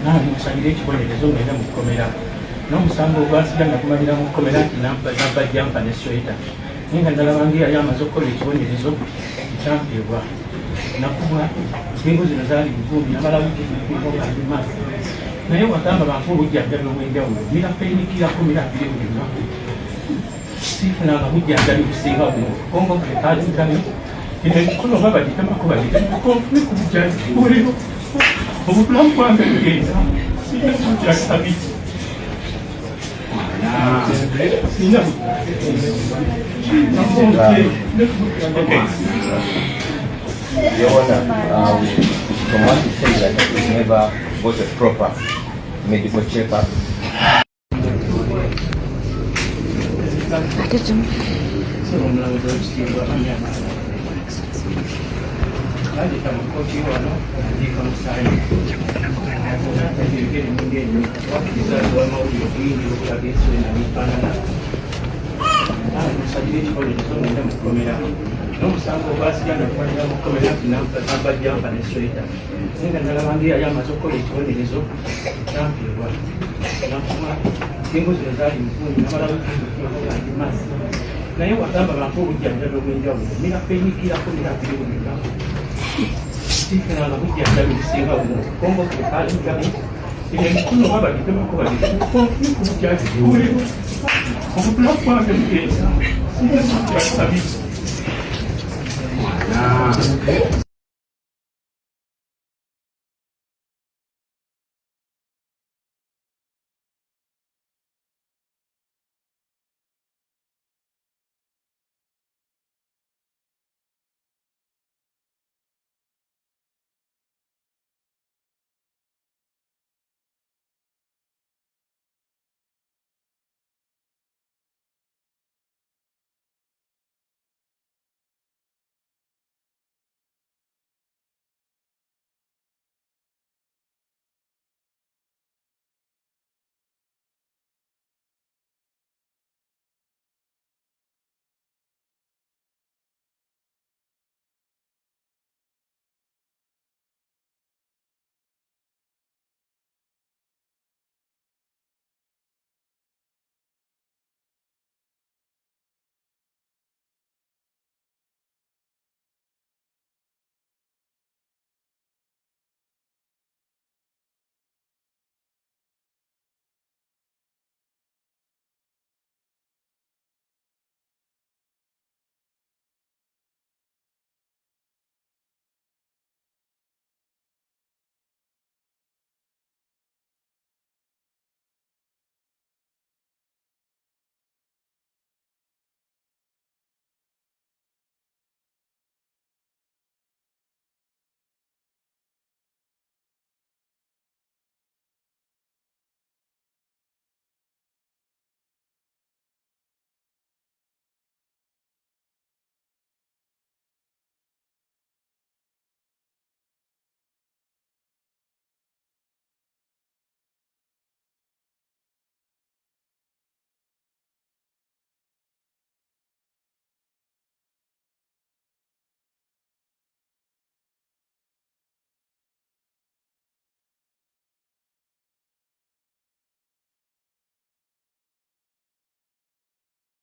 nange musabire ekibonerezo ngenda mu kkomera n'omusango ogwasiga nagumalira mu kkomera nti nabba jampa ne sweta naye nga ndalaba ngi yali amaze okukola ekibonerezo ekyampeebwa nakubwa ensingo zino zaali bugumbi namala wikii maaso naye wagamba banfu obujjanjabi obw'enjawulo mirapeinikirako mirapiri buli lunaku siifunanga bujjanjabi businga buno kongo kekalinkami ino emikono oba bagitemako bagitemako ku bujjanjabi buliro obulamu bwange bugenda sinakutyasabi From what you say, that you never got a proper medical checkup. n'omusango ogwasiga nagumalira mu kkomera nti nabba jampa ne sweta naye nga ndalaba ngi yali amaze okukola ekibonerezo ekyampeebwa nakuma ensingo zino zaali muvunyi namala wikii maaso naye wagamba banfu obujjanjabi obw'enjawulo mirapeinikirako mirapiri buli lunaku siifunanga bujjanjabi businga buno kongo kekalinkami ino emikono oba bagitemako bagitemako ku bujjanjabi buliro obulamu bwange bugenda sinakutyasabi.